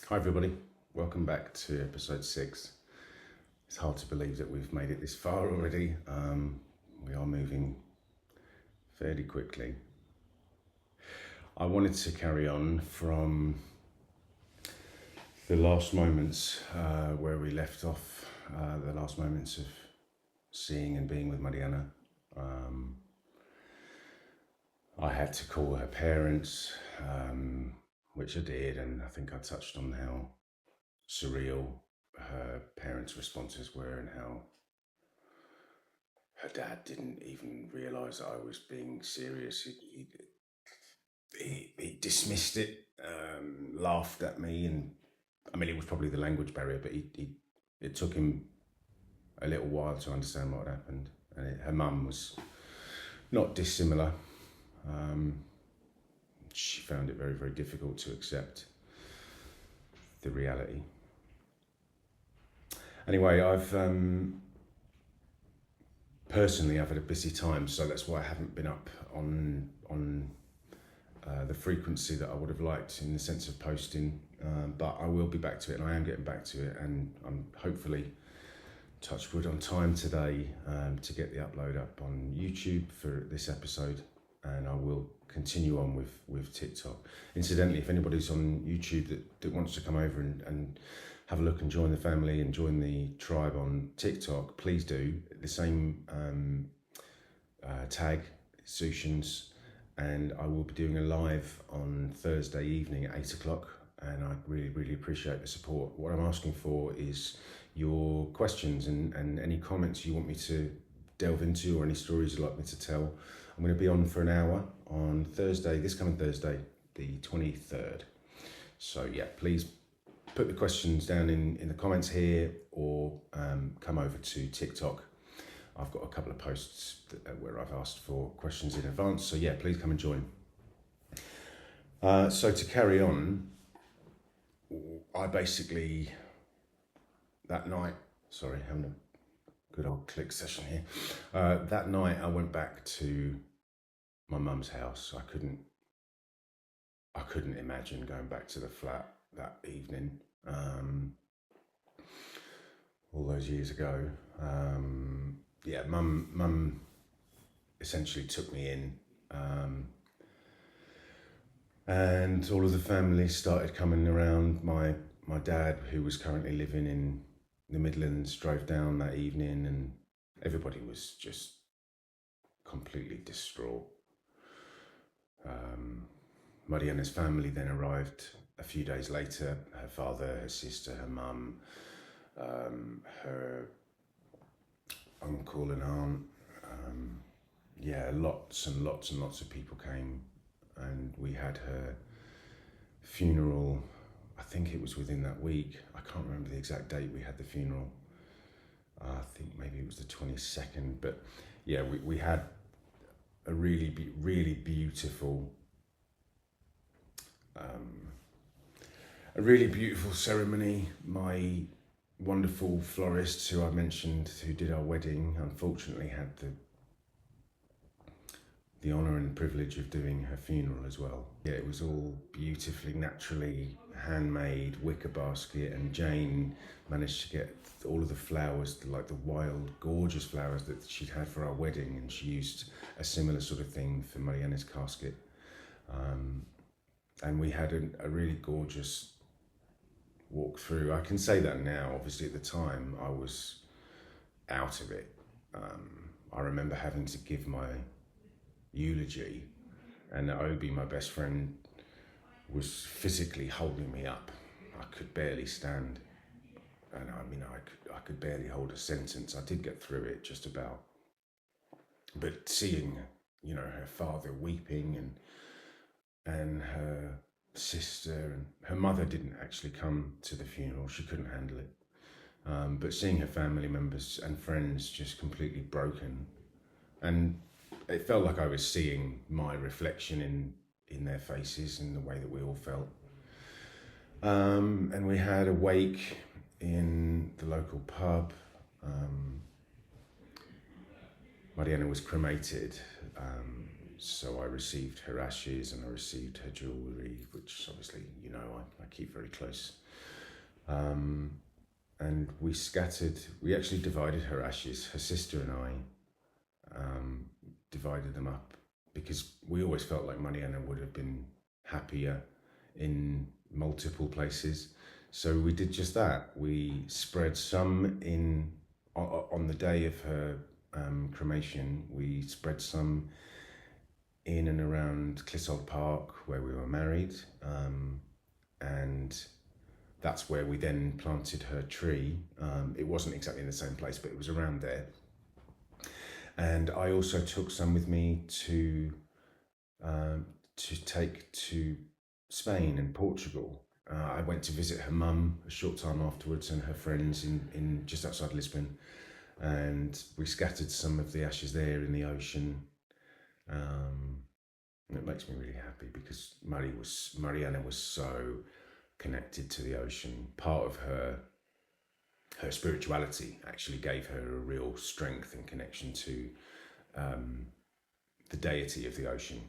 Hi everybody, welcome back to episode 6. It's hard to believe that we've made it this far already. We are moving fairly quickly. I wanted to carry on from the last moments where we left off, the last moments of seeing and being with Mariana. I had to call her parents, which I did, and I think I touched on how surreal her parents' responses were and how her dad didn't even realise that I was being serious. He dismissed it, laughed at me, and I mean, it was probably the language barrier, but it took him a little while to understand what had happened. And her mum was not dissimilar. She found it very, very difficult to accept the reality. Anyway, personally, I've had a busy time, so that's why I haven't been up on the frequency that I would have liked in the sense of posting. But I will be back to it, and I am getting back to it, and I'm hopefully, touch wood, on time today to get the upload up on YouTube for this episode, and I will continue on with TikTok. Incidentally, if anybody's on YouTube that wants to come over and have a look and join the family and join the tribe on TikTok, please do. The same tag, Zeutians, and I will be doing a live on Thursday evening at 8 o'clock, and I really, really appreciate the support. What I'm asking for is your questions and any comments you want me to delve into, or any stories you'd like me to tell. I'm going to be on for an hour on Thursday, this coming Thursday, the 23rd. So yeah, please put the questions down in the comments here, or come over to TikTok. I've got a couple of posts where I've asked for questions in advance. So yeah, please come and join. So to carry on, I basically, that night, sorry, having a good old click session here. That night I went back to my mum's house. I couldn't imagine going back to the flat that evening, all those years ago. Yeah, mum essentially took me in, and all of the family started coming around. My dad, who was currently living in the Midlands, drove down that evening, and everybody was just completely distraught. Mariana's family then arrived a few days later. Her father, her sister, her mum, her uncle and aunt. Yeah, lots and lots and lots of people came, and we had her funeral. I think it was within that week. I can't remember the exact date we had the funeral. I think maybe it was the 22nd, but yeah, we had a really beautiful ceremony. My wonderful florist, who I mentioned, who did our wedding, unfortunately had the honour and privilege of doing her funeral as well. Yeah, it was all beautifully, naturally handmade, wicker basket, and Jane managed to get all of the flowers, like the wild, gorgeous flowers that she'd had for our wedding, and she used a similar sort of thing for Mariana's casket. And we had a really gorgeous walk through. I can say that now. Obviously, at the time, I was out of it. I remember having to give my eulogy, and Obi, my best friend, was physically holding me up. I could barely stand, and I mean, I could barely hold a sentence. I did get through it just about, but seeing, her father weeping, and her sister and her mother didn't actually come to the funeral. She couldn't handle it. But seeing her family members and friends just completely broken, and it felt like I was seeing my reflection in their faces, in the way that we all felt. And we had a wake in the local pub. Mariana was cremated, So I received her ashes and I received her jewellery, which obviously, you know, I keep very close. And we actually divided her ashes. Her sister and I divided them up because we always felt like Mariana would have been happier in multiple places. So we did just that. We spread some on the day of her cremation. We spread some in and around Clissold Park where we were married, and that's where we then planted her tree. It wasn't exactly in the same place, but it was around there. And I also took some with me to take to Spain and Portugal. I went to visit her mum a short time afterwards and her friends in just outside Lisbon, and we scattered some of the ashes there in the ocean. And it makes me really happy because Mariana was so connected to the ocean. Part of her spirituality actually gave her a real strength and connection to the deity of the ocean.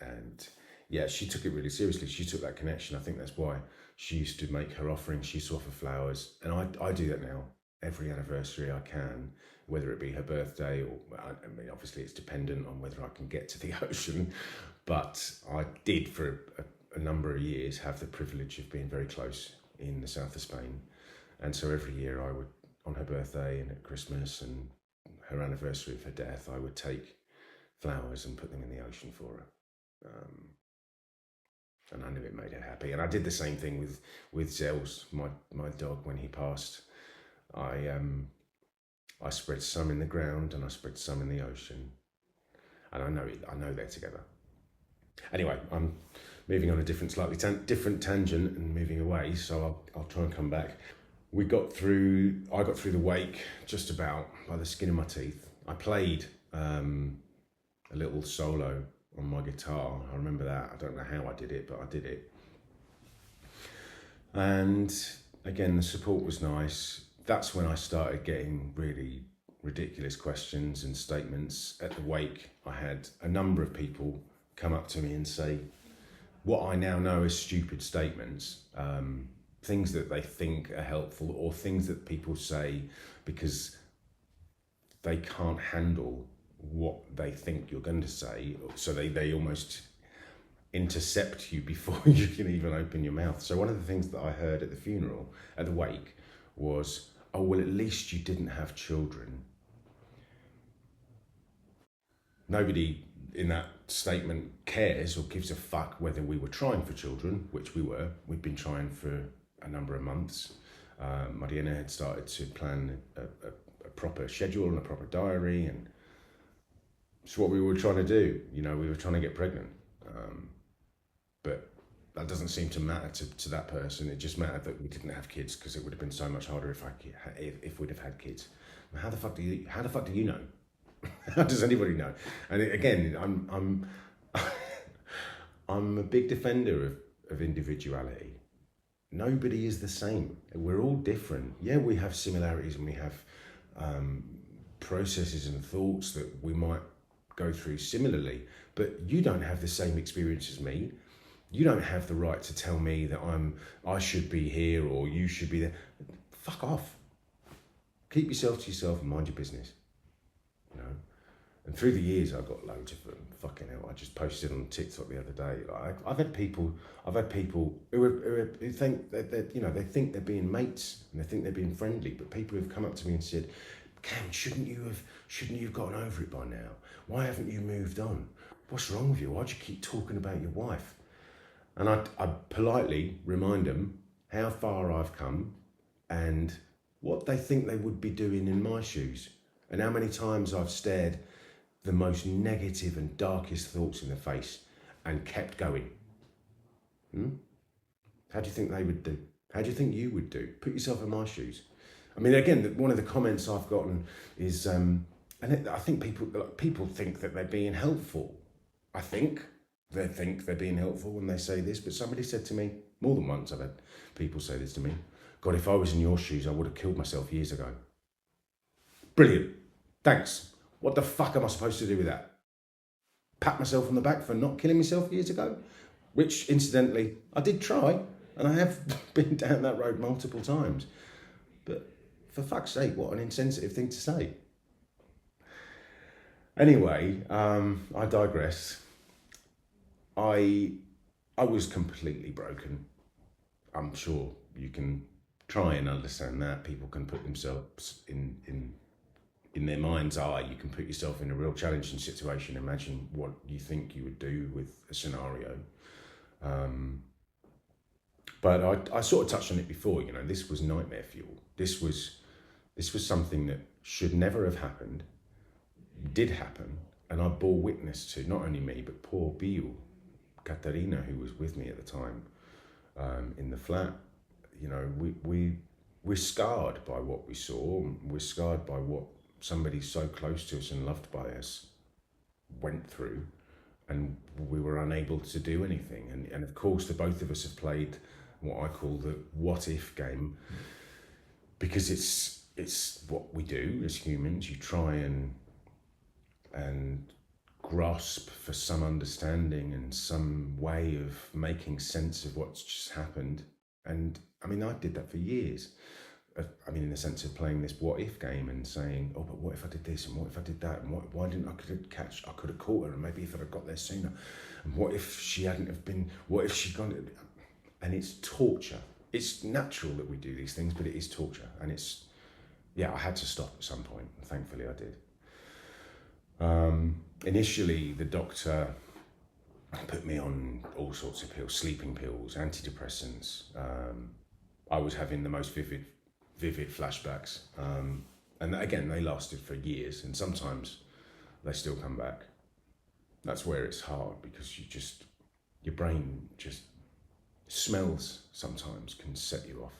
And yeah, she took it really seriously. She took that connection. I think that's why she used to make her offerings. She used to offer flowers. And I do that now. Every anniversary I can, whether it be her birthday or, I mean, obviously it's dependent on whether I can get to the ocean. But I did for a number of years have the privilege of being very close in the south of Spain. And so every year I would, on her birthday and at Christmas and her anniversary of her death, I would take flowers and put them in the ocean for her. And I knew it made her happy. And I did the same thing with Zels, my dog, when he passed. I spread some in the ground and I spread some in the ocean. And I know they're together. Anyway, I'm moving on a slightly different tangent and moving away, so I'll try and come back. I got through the wake just about by the skin of my teeth. I played a little solo on my guitar. I remember that. I don't know how I did it, but I did it. And again, the support was nice. That's when I started getting really ridiculous questions and statements. At the wake, I had a number of people come up to me and say what I now know as stupid statements, things that they think are helpful or things that people say because they can't handle what they think you're going to say. So they almost intercept you before you can even open your mouth. So one of the things that I heard at the funeral, at the wake, was, oh, well, at least you didn't have children. Nobody in that statement cares or gives a fuck whether we were trying for children, which we were. We'd been trying for a number of months. Mariana had started to plan a proper schedule and a proper diary, and it's what we were trying to do. You know, we were trying to get pregnant. But that doesn't seem to matter to that person. It just mattered that we didn't have kids because it would have been so much harder if we'd have had kids. How the fuck do you know? How does anybody know? And again, I'm a big defender of individuality. Nobody is the same. We're all different. Yeah, we have similarities and we have processes and thoughts that we might go through similarly, but you don't have the same experience as me. You don't have the right to tell me that I should be here or you should be there. Fuck off. Keep yourself to yourself and mind your business. You know? And through the years, I've got loads of them. Fucking hell, I just posted on TikTok the other day. I've had people who think that they think they're being mates and they think they're being friendly, but people who've come up to me and said, Cam, shouldn't you have gotten over it by now? Why haven't you moved on? What's wrong with you? Why'd you keep talking about your wife? And I politely remind them how far I've come and what they think they would be doing in my shoes, and how many times I've stared the most negative and darkest thoughts in the face and kept going. How do you think they would do? How do you think you would do? Put yourself in my shoes. I mean, again, one of the comments I've gotten is, I think people think that they're being helpful. I think they think they're being helpful when they say this, but somebody said to me, more than once I've had people say this to me, God, if I was in your shoes, I would have killed myself years ago. Brilliant. Thanks. What the fuck am I supposed to do with that? pat myself on the back for not killing myself years ago, which incidentally I did try, and I have been down that road multiple times. But for fuck's sake, what an insensitive thing to say. Anyway, I digress. I was completely broken. I'm sure you can try and understand that. People can put themselves in their mind's eye. You can put yourself in a real challenging situation. Imagine what you think you would do with a scenario. But I sort of touched on it before. You know, this was nightmare fuel. This was something that should never have happened, did happen, and I bore witness to, not only me, but poor Bill, Katarina, who was with me at the time, in the flat. You know, we're scarred by what we saw. We're scarred by what somebody so close to us and loved by us went through, and we were unable to do anything. And of course, the both of us have played what I call the what if game, because it's what we do as humans. You try and grasp for some understanding and some way of making sense of what's just happened. And I mean, I did that for years. I mean, in the sense of playing this what if game and saying, oh, but what if I did this, and what if I did that, and why didn't I could have caught her, and maybe if I'd have got there sooner, and what if she hadn't have been, what if she'd gone, and it's torture. It's natural that we do these things, but it is torture, and it's, yeah, I had to stop at some point, and thankfully I did. Initially, the doctor put me on all sorts of pills, sleeping pills, antidepressants. I was having the most vivid flashbacks. And again, they lasted for years, and sometimes they still come back. That's where it's hard, because your brain just smells sometimes can set you off.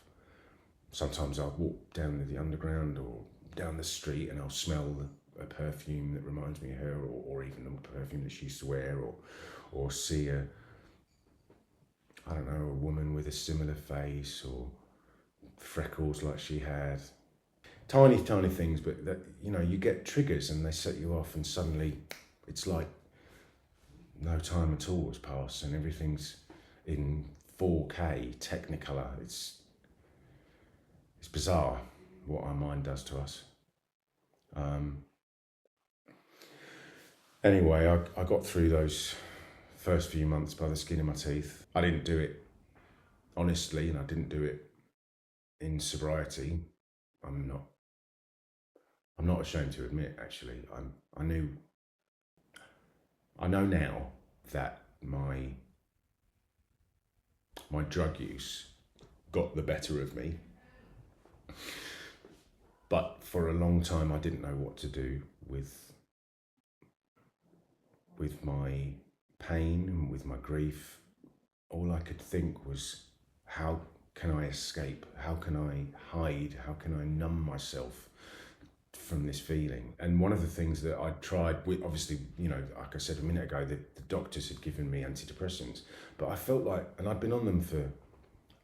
Sometimes I'll walk down the underground or down the street and I'll smell a perfume that reminds me of her, or even the perfume that she used to wear, or see a woman with a similar face, or freckles like she had. Tiny things, but that, you know, you get triggers and they set you off, and suddenly it's like no time at all has passed and everything's in 4K Technicolor. It's bizarre what our mind does to us. Anyway, I got through those first few months by the skin of my teeth. I didn't do it honestly, and I didn't do it in sobriety. I'm not ashamed to admit, actually. I know now that my drug use got the better of me, but for a long time I didn't know what to do with my pain and with my grief. All I could think was, how can I escape? How can I hide? How can I numb myself from this feeling? And one of the things that I tried with, obviously, you know, like I said a minute ago, the doctors had given me antidepressants, but I felt like, and I'd been on them for,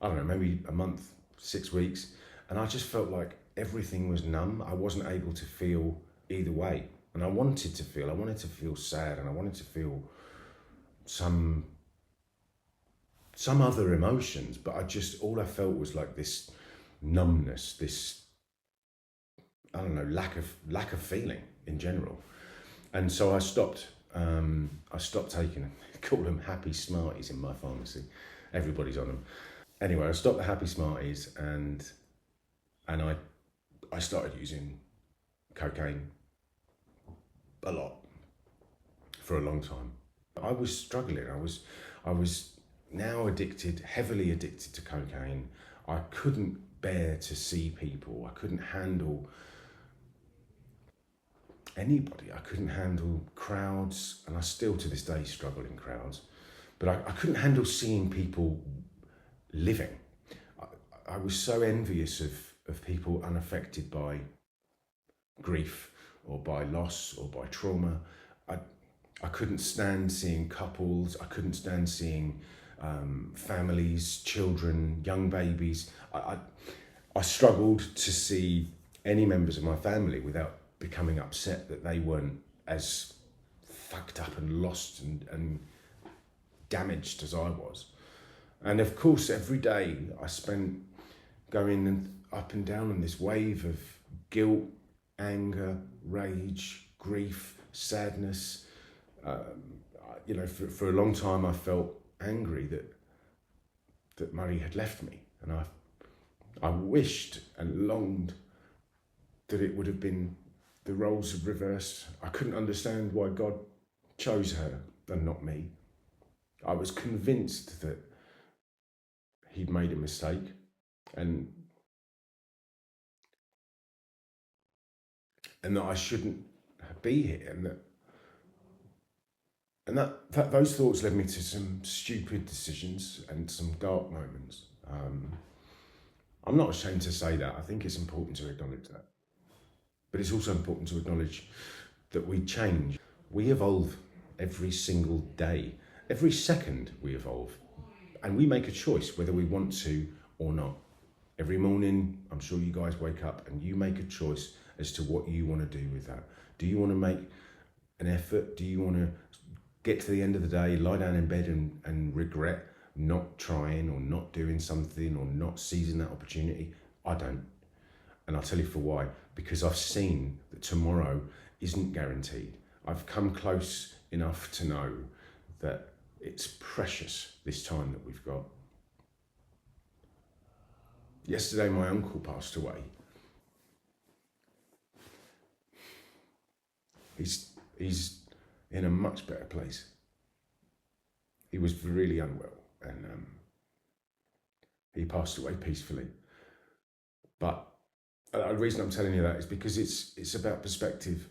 I don't know, maybe a month, 6 weeks, and I just felt like everything was numb. I wasn't able to feel either way. And I wanted to feel sad, and I wanted to feel some other emotions, but all I felt was like this numbness, this, I don't know, lack of feeling in general. And so I stopped taking them. They call them Happy Smarties in my pharmacy. Everybody's on them. Anyway, I stopped the Happy Smarties, and I started using cocaine a lot for a long time. I was struggling. I was now heavily addicted to cocaine. I couldn't bear to see people. I couldn't handle anybody. I couldn't handle crowds, and I still to this day struggle in crowds. But I couldn't handle seeing people living. I was so envious of people unaffected by grief or by loss or by trauma. I couldn't stand seeing couples. I couldn't stand seeing families, children, young babies. I struggled to see any members of my family without becoming upset that they weren't as fucked up and lost and damaged as I was. And of course, every day I spent going up and down on this wave of guilt, anger, rage, grief, sadness. For a long time I felt angry that Murray had left me, and I wished and longed that it would have been the roles of reverse. I couldn't understand why God chose her and not me. I was convinced that he'd made a mistake, and that I shouldn't be here, and that those thoughts led me to some stupid decisions and some dark moments. I'm not ashamed to say that. I think it's important to acknowledge that. But it's also important to acknowledge that we change. We evolve every single day. Every second we evolve. And we make a choice whether we want to or not. Every morning, I'm sure you guys wake up and you make a choice as to what you want to do with that. Do you want to make an effort? Do you want to get to the end of the day, lie down in bed and regret not trying or not doing something or not seizing that opportunity? I don't. And I'll tell you for why. Because I've seen that tomorrow isn't guaranteed. I've come close enough to know that it's precious, this time that we've got. Yesterday, my uncle passed away. He's in a much better place. He was really unwell, and he passed away peacefully. But the reason I'm telling you that is because it's about perspective.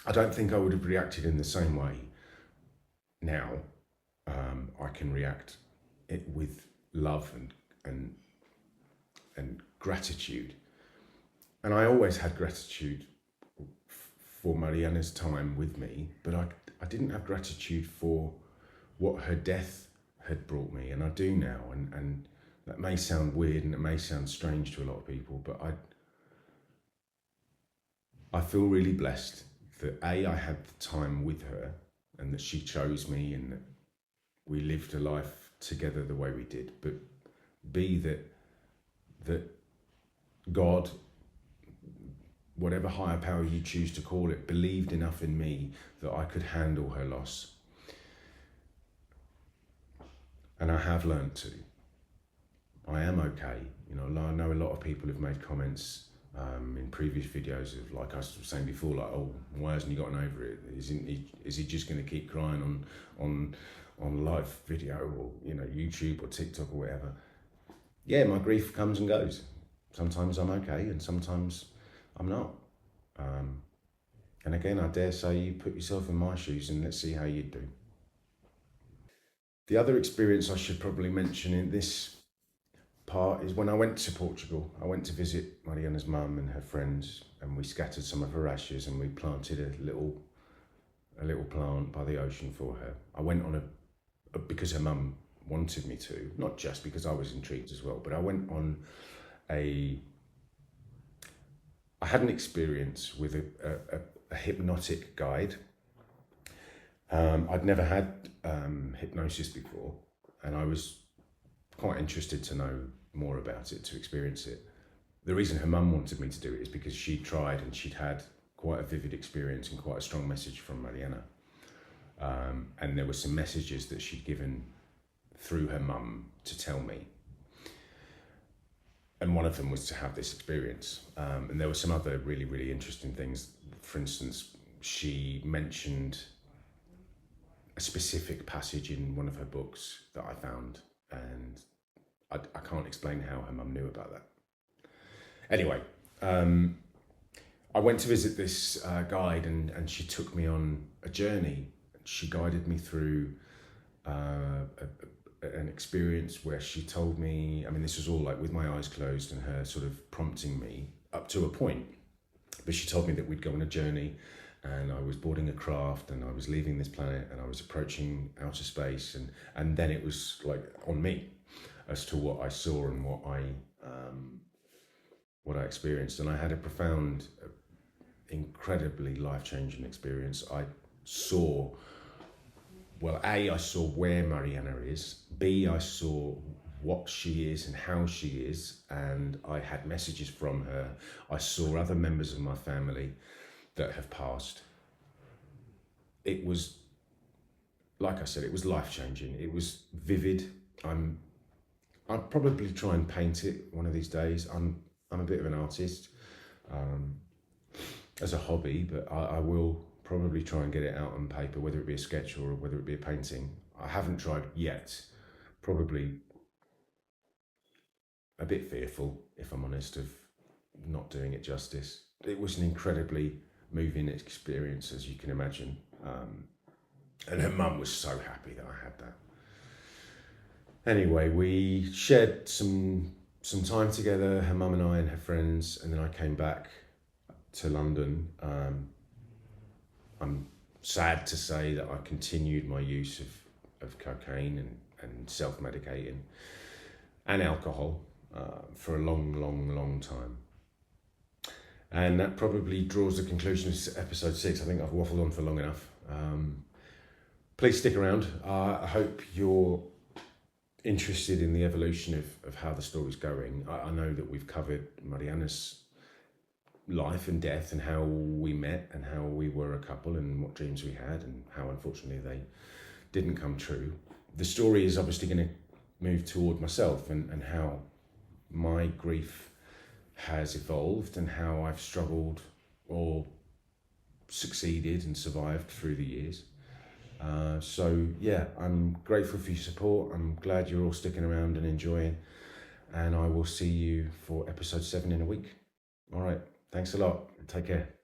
I don't think I would have reacted in the same way. Now I can react it with love and gratitude, and I always had gratitude for Mariana's time with me, but I didn't have gratitude for what her death had brought me, and I do now, and that may sound weird and it may sound strange to a lot of people, but I feel really blessed that I had the time with her and that she chose me and that we lived a life together the way we did, but B, that God, whatever higher power you choose to call it, believed enough in me that I could handle her loss. And I have learned to. I am okay. I know a lot of people have made comments in previous videos of, like I was saying before, like, oh, why hasn't he gotten over it? Is he just going to keep crying on live video or YouTube or TikTok or whatever? Yeah, my grief comes and goes. Sometimes I'm okay and sometimes I'm not. And again, I dare say you put yourself in my shoes and let's see how you do. The other experience I should probably mention in this part is when I went to Portugal. I went to visit Mariana's mum and her friends, and we scattered some of her ashes and we planted a little plant by the ocean for her. I went on because her mum wanted me to, not just because I was intrigued as well, but I went on I had an experience with a hypnotic guide. I'd never had hypnosis before, and I was quite interested to know more about it, to experience it. The reason her mum wanted me to do it is because she'd tried and she'd had quite a vivid experience and quite a strong message from Mariana. And there were some messages that she'd given through her mum to tell me. And one of them was to have this experience. And there were some other really, really interesting things. For instance, she mentioned a specific passage in one of her books that I found, and I can't explain how her mum knew about that. Anyway, I went to visit this guide, and she took me on a journey. She guided me through an experience where she told me, this was all like with my eyes closed and her sort of prompting me up to a point. But she told me that we'd go on a journey, and I was boarding a craft, and I was leaving this planet, and I was approaching outer space, and then it was like on me as to what I saw and what I experienced. And I had a profound, incredibly life-changing experience. saw, well, A, I saw where Mariana is, B, I saw what she is and how she is, and I had messages from her. I saw other members of my family that have passed. It was, like I said, it was life-changing. It was vivid. I'll probably try and paint it one of these days. I'm a bit of an artist as a hobby, but I will probably try and get it out on paper, whether it be a sketch or whether it be a painting. I haven't tried yet. Probably a bit fearful, if I'm honest, of not doing it justice. It was an incredibly moving experience, as you can imagine. And her mum was so happy that I had that. Anyway, we shared some time together, her mum and I and her friends, and then I came back to London. I'm sad to say that I continued my use of cocaine and self-medicating and alcohol for a long time. And that probably draws the conclusion of episode 6. I think I've waffled on for long enough. Please stick around. I hope you're interested in the evolution of how the story's going. I know that we've covered Mariana's life and death and how we met and how we were a couple and what dreams we had and how unfortunately they didn't come true. The story is obviously going to move toward myself and how my grief has evolved and how I've struggled or succeeded and survived through the years. So yeah, I'm grateful for your support. I'm glad you're all sticking around and enjoying, and I will see you for episode 7 in a week. All right, thanks a lot. Take care.